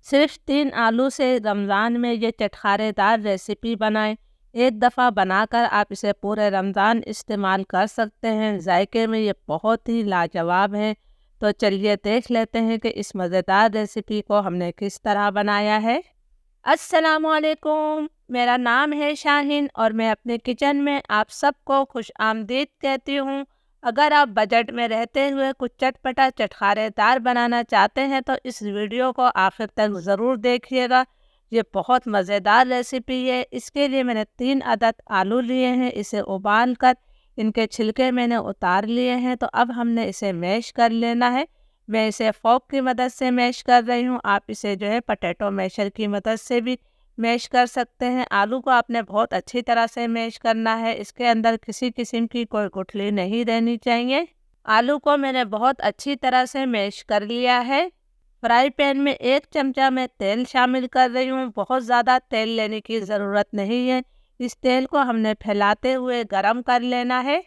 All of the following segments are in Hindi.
सिर्फ 3 आलू से रमज़ान में ये चटखारेदार रेसिपी बनाएं। एक दफ़ा बनाकर आप इसे पूरे रमज़ान इस्तेमाल कर सकते हैं। जायके में ये बहुत ही लाजवाब है। तो चलिए देख लेते हैं कि इस मज़ेदार रेसिपी को हमने किस तरह बनाया है। अस्सलामुअलैकुम, मेरा नाम है शाहीन और मैं अपने किचन में आप सबको खुश आमदीद कहती हूँ। अगर आप बजट में रहते हुए कुछ चटपटा चटखारेदार बनाना चाहते हैं तो इस वीडियो को आखिर तक ज़रूर देखिएगा। ये बहुत मज़ेदार रेसिपी है। इसके लिए मैंने 3 अदद आलू लिए हैं। इसे उबाल कर इनके छिलके मैंने उतार लिए हैं। तो अब हमने इसे मैश कर लेना है। मैं इसे फ़ोर्क की मदद से मैश कर रही हूँ। आप इसे जो है पोटैटो मैशर की मदद से भी मैश कर सकते हैं। आलू को आपने बहुत अच्छी तरह से मैश करना है। इसके अंदर किसी किस्म की कोई गुठली नहीं रहनी चाहिए। आलू को मैंने बहुत अच्छी तरह से मैश कर लिया है। फ्राई पैन में 1 चमचा मैं तेल शामिल कर रही हूँ। बहुत ज़्यादा तेल लेने की ज़रूरत नहीं है। इस तेल को हमने फैलाते हुए गरम कर लेना है।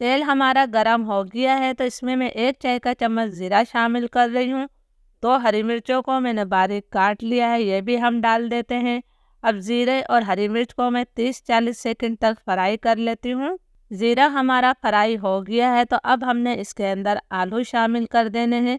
तेल हमारा गरम हो गया है तो इसमें मैं 1 चाय का चम्मच ज़ीरा शामिल कर रही हूँ। 2 हरी मिर्चों को मैंने बारीक काट लिया है, ये भी हम डाल देते हैं। अब ज़ीरे और हरी मिर्च को मैं 30-40 सेकंड तक फ्राई कर लेती हूँ। ज़ीरा हमारा फ्राई हो गया है तो अब हमने इसके अंदर आलू शामिल कर देने हैं।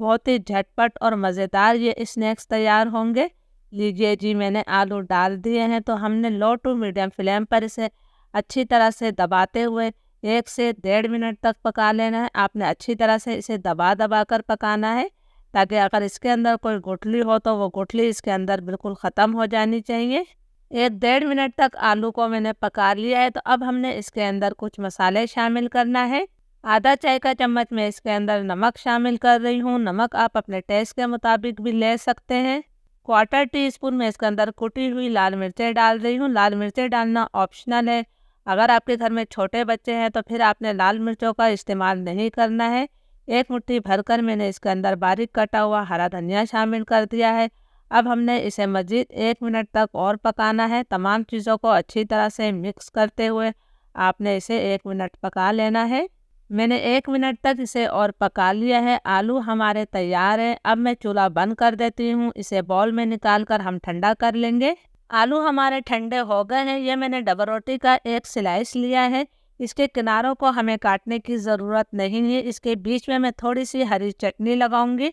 बहुत ही झटपट और मज़ेदार ये स्नैक्स तैयार होंगे। लीजिए जी, मैंने आलू डाल दिए हैं तो हमने लो टू मीडियम फ्लेम पर इसे अच्छी तरह से दबाते हुए 1 से 1.5 मिनट तक पका लेना है। आपने अच्छी तरह से इसे दबा दबा कर पकाना है ताकि अगर इसके अंदर कोई गुठली हो तो वो गुठली इसके अंदर बिल्कुल ख़त्म हो जानी चाहिए। 1-1.5 मिनट तक आलू को मैंने पका लिया है तो अब हमने इसके अंदर कुछ मसाले शामिल करना है। आधा चाय का चम्मच मैं इसके अंदर नमक शामिल कर रही हूँ। नमक आप अपने टेस्ट के मुताबिक भी ले सकते हैं। 1/4 टीस्पून मैं इसके अंदर कुटी हुई लाल मिर्चें डाल रही हूँ। लाल मिर्चें डालना ऑप्शनल है। अगर आपके घर में छोटे बच्चे हैं तो फिर आपने लाल मिर्चों का इस्तेमाल नहीं करना है। 1 मुट्ठी भरकर मैंने इसके अंदर बारीक कटा हुआ हरा धनिया शामिल कर दिया है। अब हमने इसे मज़ीद 1 मिनट तक और पकाना है। तमाम चीज़ों को अच्छी तरह से मिक्स करते हुए आपने इसे 1 मिनट पका लेना है। मैंने 1 मिनट तक इसे और पका लिया है। आलू हमारे तैयार है। अब मैं चूल्हा बंद कर देती हूँ। इसे बाउल में निकाल कर हम ठंडा कर लेंगे। आलू हमारे ठंडे हो गए हैं। ये मैंने डबल रोटी का एक स्लाइस लिया है। इसके किनारों को हमें काटने की ज़रूरत नहीं है। इसके बीच में मैं थोड़ी सी हरी चटनी लगाऊंगी।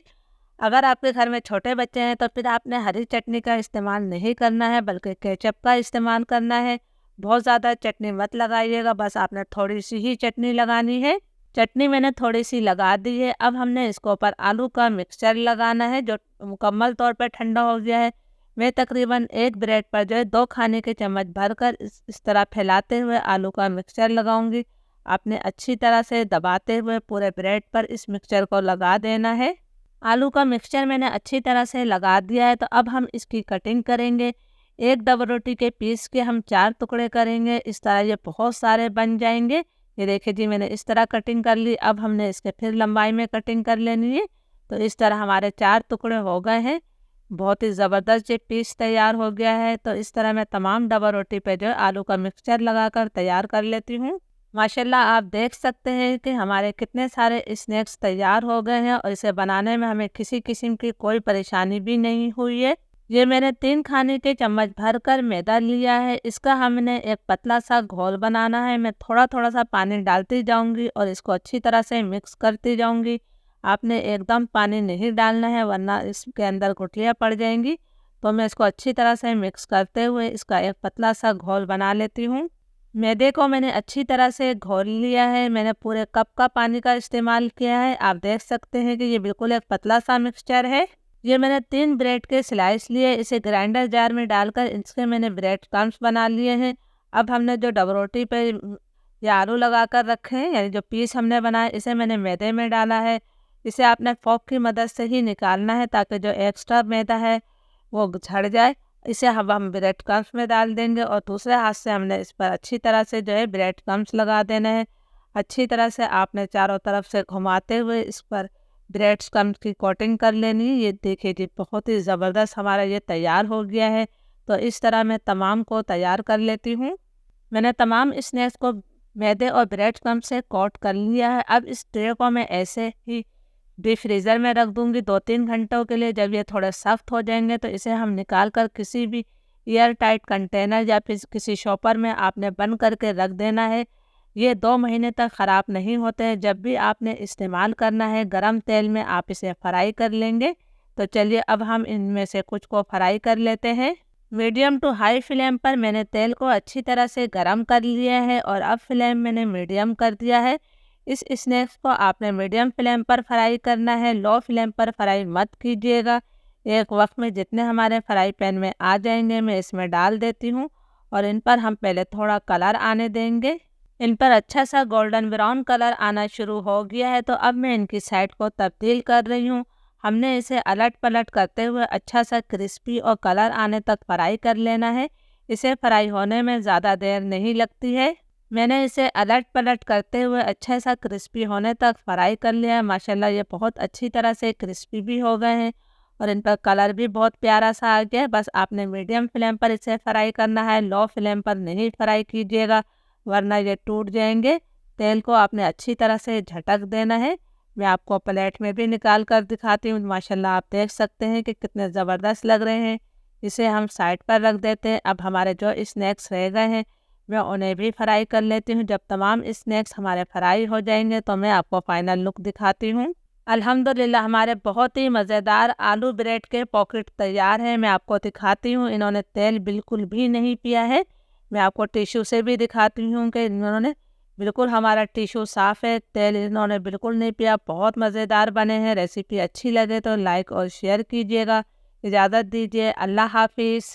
अगर आपके घर में छोटे बच्चे हैं तो फिर आपने हरी चटनी का इस्तेमाल नहीं करना है बल्कि केचप का इस्तेमाल करना है। बहुत ज़्यादा चटनी मत लगाइएगा, बस आपने थोड़ी सी ही चटनी लगानी है। चटनी मैंने थोड़ी सी लगा दी है। अब हमने इसके ऊपर आलू का मिक्सचर लगाना है जो मुकम्मल तौर पर ठंडा हो गया है। मैं तकरीबन एक ब्रेड पर जो है 2 खाने के चम्मच भरकर इस तरह फैलाते हुए आलू का मिक्सचर लगाऊंगी। आपने अच्छी तरह से दबाते हुए पूरे ब्रेड पर इस मिक्सचर को लगा देना है। आलू का मिक्सचर मैंने अच्छी तरह से लगा दिया है तो अब हम इसकी कटिंग करेंगे। एक डबल रोटी के पीस के हम 4 टुकड़े करेंगे। इस तरह ये बहुत सारे बन जाएंगे। ये देखिए जी, मैंने इस तरह कटिंग कर ली। अब हमने इसके फिर लंबाई में कटिंग कर लेनी है। तो इस तरह हमारे 4 टुकड़े हो गए हैं। बहुत ही ज़बरदस्त ये पीस तैयार हो गया है। तो इस तरह मैं तमाम डबल रोटी पे जो है आलू का मिक्सचर लगाकर तैयार कर लेती हूँ। माशाल्लाह आप देख सकते हैं कि हमारे कितने सारे स्नैक्स तैयार हो गए हैं और इसे बनाने में हमें किसी किस्म की कोई परेशानी भी नहीं हुई है। ये मैंने 3 खाने के चम्मच भरकर मैदा लिया है। इसका हमने एक पतला सा घोल बनाना है। मैं थोड़ा थोड़ा सा पानी डालती जाऊंगी और इसको अच्छी तरह से मिक्स करती जाऊंगी। आपने एकदम पानी नहीं डालना है वरना इसके अंदर गुठलियाँ पड़ जाएंगी। तो मैं इसको अच्छी तरह से मिक्स करते हुए इसका एक पतला सा घोल बना लेती हूँ। मैदे को मैंने अच्छी तरह से घोल लिया है। मैंने पूरे कप का पानी का इस्तेमाल किया है। आप देख सकते हैं कि ये बिल्कुल एक पतला सा मिक्सचर है। ये मैंने 3 ब्रेड के स्लाइस लिए, इसे ग्राइंडर जार में डालकर इसके मैंने ब्रेड क्रम्स बना लिए हैं। अब हमने जो डबल रोटी पे ये आलू लगा कर रखे हैं, यानी जो पीस हमने बनाए, इसे मैंने मैदे में डाला है। इसे आपने फोक की मदद से ही निकालना है ताकि जो एक्स्ट्रा मैदा है वो झड़ जाए। इसे हम ब्रेड क्रम्स में डाल देंगे और दूसरे हाथ से हमने इस पर अच्छी तरह से जो है ब्रेड क्रम्स लगा देना है। अच्छी तरह से आपने चारों तरफ से घुमाते हुए इस पर ब्रेड क्रम्स की कोटिंग कर लेनी है। ये देखिए जी, बहुत ही ज़बरदस्त हमारा ये तैयार हो गया है। तो इस तरह मैं तमाम को तैयार कर लेती हूँ। मैंने तमाम स्नैक्स को मैदे और ब्रेड क्रम्स से कोट कर लिया है। अब इस ट्रे को मैं ऐसे ही डीप फ्रीज़र में रख दूँगी 2-3 घंटों के लिए। जब ये थोड़े सख्त हो जाएंगे तो इसे हम निकाल कर किसी भी एयर टाइट कंटेनर या फिर किसी शॉपर में आपने बंद करके रख देना है। ये 2 महीने तक ख़राब नहीं होते हैं। जब भी आपने इस्तेमाल करना है गरम तेल में आप इसे फ्राई कर लेंगे। तो चलिए अब हम इनमें से कुछ को फ्राई कर लेते हैं। मीडियम टू हाई फ्लेम पर मैंने तेल को अच्छी तरह से गरम कर लिया है और अब फ्लेम मैंने मीडियम कर दिया है। इस स्नैक्स को आपने मीडियम फ्लेम पर फ्राई करना है, लो फ्लेम पर फ्राई मत कीजिएगा। एक वक्त में जितने हमारे फ्राई पैन में आ जाएंगे मैं इसमें डाल देती हूँ और इन पर हम पहले थोड़ा कलर आने देंगे। इन पर अच्छा सा गोल्डन ब्राउन कलर आना शुरू हो गया है तो अब मैं इनकी साइड को तब्दील कर रही हूँ। हमने इसे अलट पलट करते हुए अच्छा सा क्रिस्पी और कलर आने तक फ्राई कर लेना है। इसे फ्राई होने में ज़्यादा देर नहीं लगती है। मैंने इसे अलट पलट करते हुए अच्छा सा क्रिस्पी होने तक फ्राई कर लिया है। माशाल्लाह ये बहुत अच्छी तरह से क्रिस्पी भी हो गए हैं और इन पर कलर भी बहुत प्यारा सा आ गया है। बस आपने मीडियम फ्लेम पर इसे फ्राई करना है, लो फ्लेम पर नहीं फ्राई कीजिएगा वरना ये टूट जाएंगे। तेल को आपने अच्छी तरह से झटक देना है। मैं आपको प्लेट में भी निकाल कर दिखाती हूँ। माशाल्लाह आप देख सकते हैं कि कितने ज़बरदस्त लग रहे हैं। इसे हम साइड पर रख देते हैं। अब हमारे जो स्नैक्स रह गए हैं मैं उन्हें भी फ्राई कर लेती हूँ। जब तमाम स्नैक्स हमारे फ्राई हो जाएंगे तो मैं आपको फाइनल लुक दिखाती हूँ। अल्हम्दुलिल्लाह हमारे बहुत ही मज़ेदार आलू ब्रेड के पॉकेट तैयार हैं। मैं आपको दिखाती हूँ इन्होंने तेल बिल्कुल भी नहीं पिया है। मैं आपको टिश्यू से भी दिखाती हूँ कि इन्होंने बिल्कुल हमारा टिश्यू साफ़ है, तेल इन्होंने बिल्कुल नहीं पिया। बहुत मज़ेदार बने हैं। रेसिपी अच्छी लगे तो लाइक और शेयर कीजिएगा। इजाज़त दीजिए। अल्लाह हाफिज़।